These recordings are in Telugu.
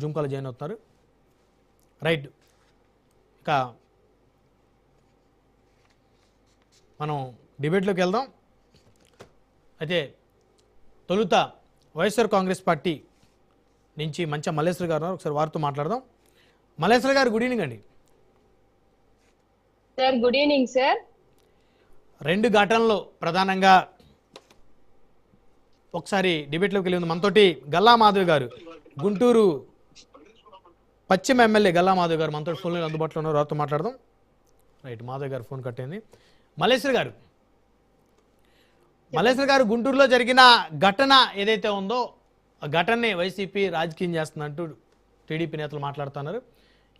జూమ్ కాల్ జాయిన్ అవుతున్నారు. రైట్, ఇక మనం డిబేట్లోకి వెళ్దాం. అయితే తొలుత వైఎస్ఆర్ కాంగ్రెస్ పార్టీ నుంచి మంచి మల్లేశ్వర్ గారు ఒకసారి వారితో మాట్లాడదాం. మల్లేశ్వర్ గారు గుడ్ ఈవినింగ్ అండి. Sir good evening sir. రెండు ఘటనలు ప్రధానంగా ఒకసారి డిబేట్లోకి వెళ్ళి మనతోటి గల్లా మాధవ్ గారు, గుంటూరు పశ్చిమ ఎమ్మెల్యే గల్లా మాధవ్ గారు మనతో ఫోన్ అందుబాటులో ఉన్నారు, వారితో మాట్లాడదాం. రైట్, మాధవ్ గారు ఫోన్ కట్ అయింది. మల్లేశ్వర్ గారు గుంటూరులో జరిగిన ఘటన ఏదైతే ఉందో ఆ ఘటనని వైసీపీ రాజకీయం చేస్తుందంటూ టీడీపీ నేతలు మాట్లాడుతున్నారు.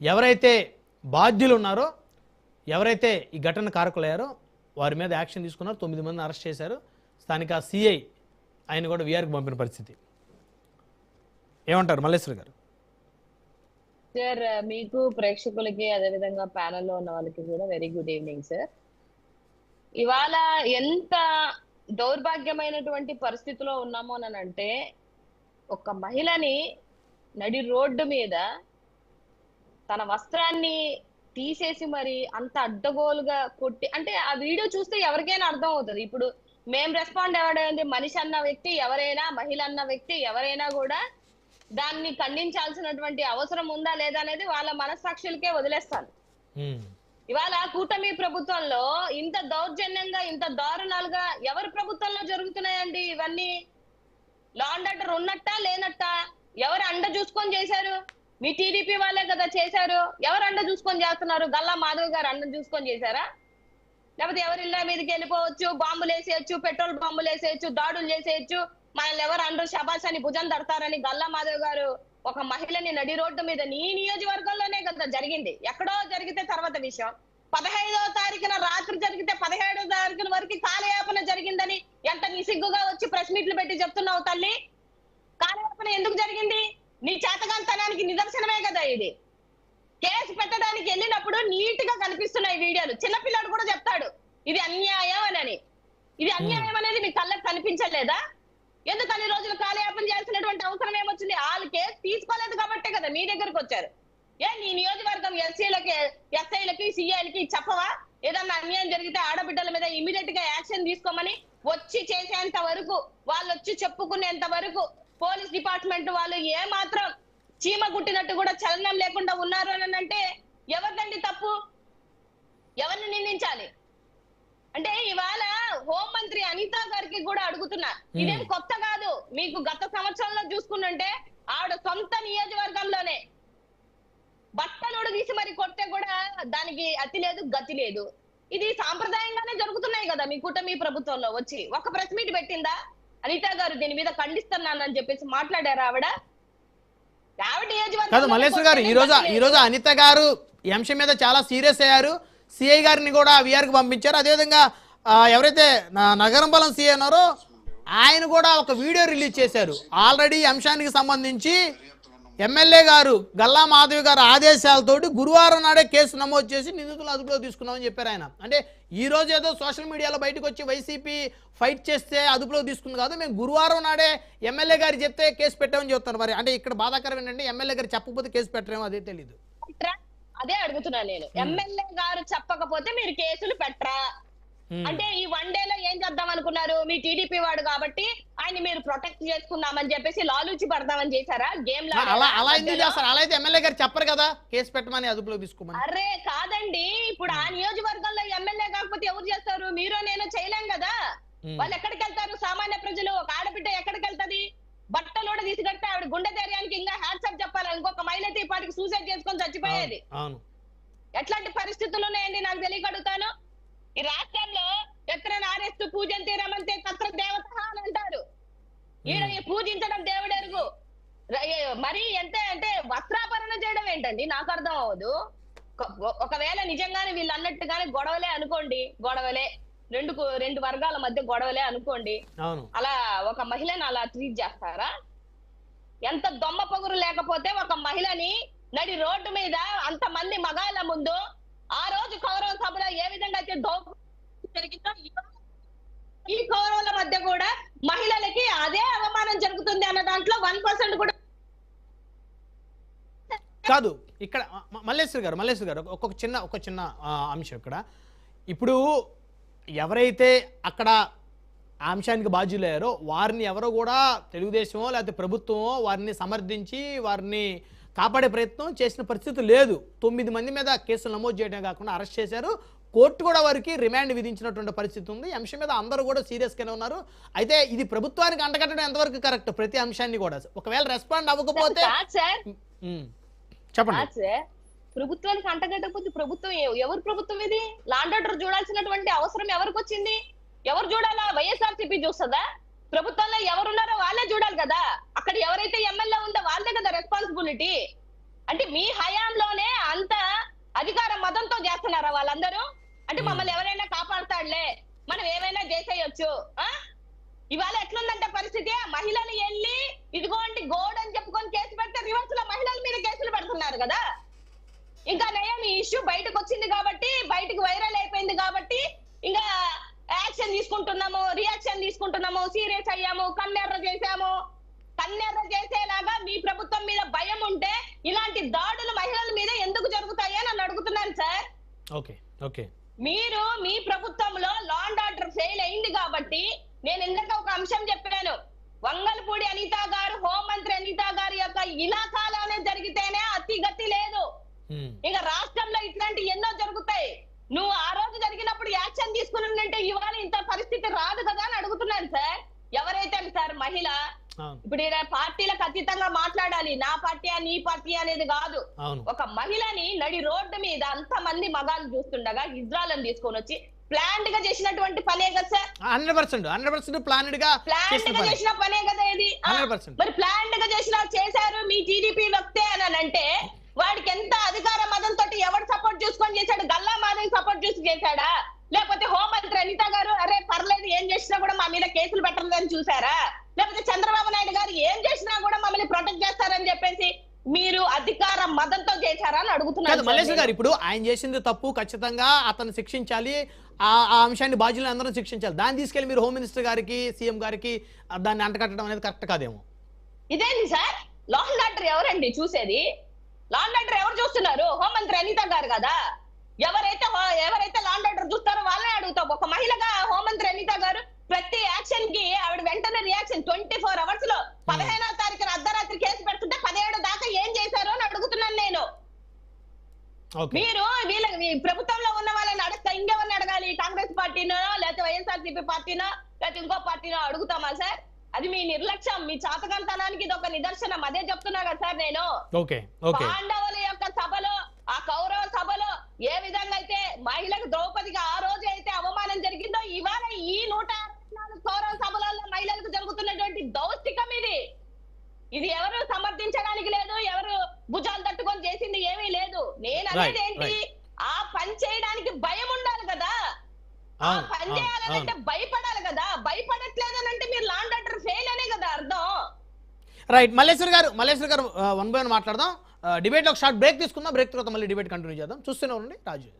ఎవరైతే బాధ్యులు ఉన్నారో, ఎవరైతే ఈ ఘటన కారకులయ్యారో వారి మీద యాక్షన్ తీసుకున్నారు. 9 మందిని అరెస్ట్ చేశారు. స్థానిక సిఐ ఆయన కూడా వీఆర్కి పంపిన పరిస్థితి. ఏమంటారు మల్లేశ్వర్ గారు? సార్ మీకు ప్రేక్షకులకి అదేవిధంగా ప్యానెల్లో ఉన్న వాళ్ళకి కూడా వెరీ గుడ్ ఈవినింగ్ సార్. ఇవాళ ఎంత దౌర్భాగ్యమైనటువంటి పరిస్థితిలో ఉన్నామో అంటే, ఒక మహిళని నడి రోడ్డు మీద తన వస్త్రాన్ని తీసేసి మరి అంత అడ్డగోలుగా కొట్టి, అంటే ఆ వీడియో చూస్తే ఎవరికైనా అర్థం అవుతుంది. ఇప్పుడు మేం రెస్పాండ్ అవ్వడం, మనిషి అన్న వ్యక్తి ఎవరైనా, మహిళ అన్న వ్యక్తి ఎవరైనా కూడా దాన్ని ఖండించాల్సినటువంటి అవసరం ఉందా లేదా అనేది వాళ్ళ మనస్సాక్షులకే వదిలేస్తాను. ఇవాళ కూటమి ప్రభుత్వంలో ఇంత దౌర్జన్యంగా, ఇంత దారుణాలుగా ఎవరి ప్రభుత్వంలో జరుగుతున్నాయండి ఇవన్నీ? లా అండ్ ఆర్డర్ ఉన్నట్టా లేనట్టా? ఎవరు అండ చూసుకొని చేశారు? మీ టీడీపీ వాళ్ళే కదా చేశారు. ఎవరు అండ చూసుకొని చేస్తున్నారు? గల్లా మాధవ్ గారు అండ చూసుకొని చేశారా? లేకపోతే ఎవరి ఇళ్ళ మీదకి వెళ్ళిపోవచ్చు, బాంబులు వేసేయచ్చు, పెట్రోల్ బాంబులు వేసేయచ్చు, దాడులు చేసేయచ్చు, మనల్ని ఎవరు అందరూ శబాష్ అని భుజం తడతారని గల్లా మాధవ్ గారు ఒక మహిళని నడి రోడ్డు మీద, నీ నియోజకవర్గంలోనే కదా జరిగింది, ఎక్కడో జరిగితే తర్వాత విషయం. 15వ తారీఖున రాత్రి జరిగితే 17వ తారీఖున వరకు కాలయాపన జరిగిందని ఎంత నిసిగ్గుగా వచ్చి ప్రెస్ మీట్లు పెట్టి చెప్తున్నావు తల్లి. కాలయాపన ఎందుకు జరిగింది? నీ చేతగాంతనానికి నిదర్శనమే కదా ఇది. కేసు పెట్టడానికి వెళ్ళినప్పుడు నీట్ గా కనిపిస్తున్నాయి వీడియోలు. చిన్నపిల్లాడు కూడా చెప్తాడు ఇది అన్యాయం అని. ఇది అన్యాయం అనేది మీ కళ్ళకు కనిపించలేదా? ఎందుకని రోజులు కాలయాపన చేయాల్సినటువంటి అవసరం ఏమొచ్చింది? వాళ్ళు కేసు తీసుకోలేదు కాబట్టే కదా మీ దగ్గరకు వచ్చారు. నీ నియోజకవర్గం ఎస్సీలకి, ఎస్ఐలకి, సిఐలకి చెప్పవా? ఏదన్నా అన్యాయం జరిగితే ఆడబిడ్డల మీద ఇమీడియట్ గా యాక్షన్ తీసుకోమని వచ్చి చేసేంత వరకు, వాళ్ళు వచ్చి చెప్పుకునేంత వరకు పోలీస్ డిపార్ట్మెంట్ వాళ్ళు ఏ మాత్రం చీమ గుట్టినట్టు కూడా చలనం లేకుండా ఉన్నారు అని అంటే ఎవరిదండి తప్పు? ఎవరిని నిందించాలి? అంటే ఇవాళ హోంమంత్రి అనిత గారికి కూడా అడుగుతున్నా, ఇదేం కొత్త కాదు. మీకు గత సంవత్సరంలో చూసుకుంటుంటే ఆవిడ సొంత నియోజకవర్గంలోనే బట్టలోడు తీసి మరి కొడితే కూడా దానికి అతి లేదు, గతి లేదు. ఇది సాంప్రదాయంగానే జరుగుతున్నాయి కదా మీ కూటమి ప్రభుత్వంలో. వచ్చి ఒక ప్రెస్ మీట్ పెట్టిందా అనిత గారు? దీని మీద ఖండిస్తున్నానని చెప్పేసి మాట్లాడారా ఆవిడ? కాదు మల్లేశ్వర్ గారు, ఈ రోజు అనిత గారు ఈ అంశం మీద చాలా సీరియస్ అయ్యారు. సిఐ గారిని కూడా వీఆర్కి పంపించారు. అదేవిధంగా ఎవరైతే నగరంపాలెం సిఐ ఉన్నారో ఆయన కూడా ఒక వీడియో రిలీజ్ చేశారు. ఆల్రెడీ ఈ అంశానికి సంబంధించి ఎమ్మెల్యే గారు గల్లా మాధవి గారు ఆదేశాలతోటి గురువారం నాడే కేసు నమోదు చేసి నిందితులు అదుపులో తీసుకున్నామని చెప్పారు ఆయన. అంటే ఈ రోజు ఏదో సోషల్ మీడియాలో బయటకు వచ్చి వైసీపీ ఫైట్ చేస్తే అదుపులో తీసుకుంది కాదు, మేము గురువారం నాడే ఎమ్మెల్యే గారు చెప్తే కేసు పెట్టామని చెప్తారు. మరి అంటే ఇక్కడ బాధాకరం ఏంటంటే ఎమ్మెల్యే గారు చెప్పకపోతే కేసు పెట్టరేమో అదే తెలీదు. అదే అడుగుతున్నాను నేను. ఎమ్మెల్యే గారు చెప్పకపోతే మీరు కేసులు పెట్టరా అంటే ఈ 1 డేలో ఏం చేద్దాం అనుకున్నారు? మీ టీడీపీ వాడు కాబట్టి ఆయన మీరు ప్రొటెక్ట్ చేసుకుందామని చెప్పేసి లాలూచి పడదామని చేశారా? గేమ్ అలా ఎందుకు చేస్తారు? అలా అయితే ఎమ్మెల్యే గారు చెప్పరు కదా కేసు పెట్టమని, అదుపులో తీసుకోమని. అరే కాదండి, ఇప్పుడు ఆ నియోజకవర్గంలో ఎమ్మెల్యే కాకపోతే ఎవరు చేస్తారు? మీరు నేను చేయలేం కదా. వాళ్ళు ఎక్కడికి వెళ్తారు? సామాన్య ప్రజలు. ఒక ఆడబిడ్డ ఎక్కడికి వెళ్తది? బట్టలోడ తీసుకెళ్తే ఆవిడ గుండె ధైర్యానికి ఇంకా హ్యాట్సాప్ చెప్పాలి. ఇంకొక మహిళ అయితే ఇప్పటికి సూసైడ్ చేసుకొని చచ్చిపోయేది. ఎట్లాంటి పరిస్థితులు ఉన్నాయండి నాకు తెలియగలుగుతాను. ఈ రాష్ట్రంలో ఎత్ర నారేస్తూ పూజంతే రమంతే తత్ర దేవత అని అంటారు. ఈడ పూజించడం దేవుడెరుగు. మరి ఎంత అంటే వస్త్రాపరణ చేయడం ఏంటండి నాకు అర్థం అవ్వదు. ఒకవేళ నిజంగానే వీళ్ళు అన్నట్టుగానే గొడవలే అనుకోండి, గొడవలే రెండు వర్గాల మధ్య గొడవలే అనుకోండి, అలా ఒక మహిళను అలా ట్రీట్ చేస్తారా? ఎంత దొమ్మ పొగురు లేకపోతే ఒక మహిళని నడి రోడ్డు మీద అంతమంది మగాళ్ళ ముందు ఆ రోజు కౌరవ సభలో ఏ విధంగా అయితే జరిగిందో ఈ కౌరవుల మధ్య కూడా మహిళలకి అదే అవమానం జరుగుతుంది అన్న దాంట్లో 1% కూడా కాదు ఇక్కడ మల్లేశ్వర్ గారు ఒక చిన్న అంశం ఇక్కడ. ఇప్పుడు ఎవరైతే అక్కడ ఆ అంశానికి బాధ్యులయ్యారో వారిని ఎవరో కూడా తెలుగుదేశమో లేకపోతే ప్రభుత్వమో వారిని సమర్థించి వారిని కాపాడే ప్రయత్నం చేసిన పరిస్థితి లేదు. 9 మంది మీద కేసులు నమోదు చేయడమే కాకుండా అరెస్ట్ చేశారు. కోర్టు కూడా వారికి రిమాండ్ విధించినటువంటి పరిస్థితి ఉంది. ఈ అంశం మీద అందరూ కూడా సీరియస్గానే ఉన్నారు. అయితే ఇది ప్రభుత్వానికి అంటగట్టడం ఎంతవరకు కరెక్ట్? ప్రతి అంశాన్ని కూడా ఒకవేళ రెస్పాండ్ అవ్వకపోతే చెప్పండి. ప్రభుత్వానికి అంటగట్టకపోతే ప్రభుత్వం ఎవరు ప్రభుత్వం ఇది? లాండ్ ఆర్డర్ చూడాల్సినటువంటి అవసరం ఎవరికి వచ్చింది? ఎవరు చూడాలా? వైఎస్ఆర్సీపీ చూస్తుందా? ప్రభుత్వంలో ఎవరున్నారో వాళ్ళే చూడాలి కదా. అక్కడ ఎవరైతే ఎమ్మెల్యే ఉందో వాళ్ళే కదా రెస్పాన్సిబిలిటీ. అంటే మీ హయాంలోనే అంత అధికార మదంతో చేస్తున్నారా వాళ్ళందరూ? అంటే మమ్మల్ని ఎవరైనా కాపాడుతాడులే, మనం ఏమైనా చేసేయొచ్చు. ఇవాళ ఎట్లుందంటే పరిస్థితి, మహిళలు వెళ్ళి ఇదిగోండి గోడ్ అని చెప్పుకొని కేసు పెడితే రివర్స్ లో మహిళల మీద కేసులు పెడుతున్నారు కదా. ఇంకా నయం ఈ ఇష్యూ బయటకు వచ్చింది కాబట్టి, బయటకు వైరల్ అయిపోయింది కాబట్టి ఇంకా యాక్షన్ తీసుకుంటున్నాము, రియాక్షన్ తీసుకుంటున్నాము, సీరియస్ అయ్యాము, కన్నెర్ర చేశాము. కన్నెర్ర చేసేలాగా మీ ప్రభుత్వం మీద భయం ఉంటే ఇలాంటి దాడులు మహిళల మీద ఎందుకు జరుగుతాయి అని నన్ను అడుగుతున్నాను సార్. మీరు మీ ప్రభుత్వంలో లా అండ్ ఆర్డర్ ఫెయిల్ అయింది కాబట్టి, నేను ఇందాక ఒక అంశం చెప్పాను, వంగల్పూడి అనిత గారు, హోంమంత్రి అనిత గారి యొక్క ఇలాకాలోనే జరిగితేనే అతిగతి లేదు. ఇక రాష్ట్రంలో ఇట్లాంటి ఎన్నో జరుగుతాయి. నువ్వు ఆ రోజు జరిగినప్పుడు యాక్షన్ తీసుకున్నట్టే ఇవాళ ఇంత పరిస్థితి రాదు కదా అని అడుగుతున్నాను సార్. ఎవరైతే సార్ మహిళ ఇప్పుడు పార్టీలకు అతీతంగా మాట్లాడాలి. నా పార్టీ నీ పార్టీ అనేది కాదు. ఒక మహిళని నడి రోడ్డు మీద అంత మంది మగాళ్ళు చూస్తుండగా హిజ్రాలను తీసుకొని వచ్చి ప్లాండ్ గా చేసినటువంటి పనే కదా సార్. 100% ప్లాండ్ గా చేసిన పనే కదా ఇది. మరి ప్లాండ్ గా చేశారు మీ టీడీపీ వ్యక్తే అని అంటే వాడికి ఎంత అధికార మదంతో ఎవరు సపోర్ట్ చూసుకొని చేశాడు? గల్లా మాధవి సపోర్ట్ చూసి చేశాడా? లేకపోతే హోంమంత్రి అనిత గారు అరే పర్లేదు ఏం చేసినా కూడా మా మీద కేసులు పెట్టలేదని చూసారా? లేకపోతే చంద్రబాబు నాయుడు గారు ఏం చేసినా కూడా మమ్మల్ని ప్రొటెక్ట్ చేస్తారని చెప్పేసి మీరు అధికార మదంతో చేశారా అని అడుగుతున్నారు. మల్లేశ్వర్ గారు, ఇప్పుడు ఆయన చేసింది తప్పు, ఖచ్చితంగా అతను శిక్షించాలి, ఆ అంశాన్ని బాధ్యులను అందరూ శిక్షించాలి. దాన్ని తీసుకెళ్లి మీరు హోమ్ మినిస్టర్ గారికి, సీఎం గారికి దాన్ని అంటకట్టడం అనేది కరెక్ట్ కాదేమో. ఇదేంటి సార్? లా అండ్ ఆర్డర్ ఎవరండి చూసేది? లా అండ్ ఆర్డర్ ఎవరు చూస్తున్నారు? హోంమంత్రి అనిత గారు కదా. ఎవరైతే లా అండ్ ఆర్డర్ చూస్తారో వాళ్ళనే అడుగుతాం. ఒక మహిళగా హోంమంత్రి అనిత గారు ప్రతి యాక్షన్ కి ఆవిడ వెంటనే రియాక్షన్ 24 hours లో 15వ తారీఖున అర్ధరాత్రి కేసు పెడుతుంటే 17 దాకా ఏం చేశారు అని అడుగుతున్నాను నేను. మీరు వీళ్ళకి ప్రభుత్వంలో ఉన్న వాళ్ళని అడగ ఇంకెవరిని అడగాలి? కాంగ్రెస్ పార్టీనో లేకపోతే వైఎస్ఆర్సీపీ పార్టీనో లేకపోతే ఇంకో పార్టీనో అడుగుతామా సార్? అది మీ నిర్లక్ష్యం, మీ చాతకంతనానికి ఇది ఒక నిదర్శనం. అదే చెప్తున్నా కదా సార్ నేను. పాండవుల యొక్క సభలో, ఆ కౌరవ సభలో ఏ విధంగా అయితే మహిళకు ద్రౌపదికి ఆ రోజు అయితే అవమానం జరిగిందో, ఇవాళ ఈ 164 కౌరవ సభలలో మహిళలకు జరుగుతున్నటువంటి దౌష్టికం ఇది ఎవరు సమర్థించడానికి లేదు, ఎవరు భుజాలు తట్టుకొని చేసింది ఏమీ లేదు. నేను అనేది ఏంటి, ఆ పని చేయడానికి భయం ఉండాలి కదా. ఆ పని చేయాలంటే భయపడాలి కదా. భయపడట్లేదనంటే మీరు లా అండ్ ఆర్డర్ ఫెయిల్ అనే కదా అర్థం. రైట్. మల్లేశ్వర్ గారు 1 by 1 మాట్లాడదాం. డిబేట్ లో ఒక షార్ట్ బ్రేక్ తీసుకుందాం. బ్రేక్ తర్వాత మళ్ళీ డిబేట్ కంటిన్యూ చేద్దాం. చూస్తూనే ఉండండి రాజు.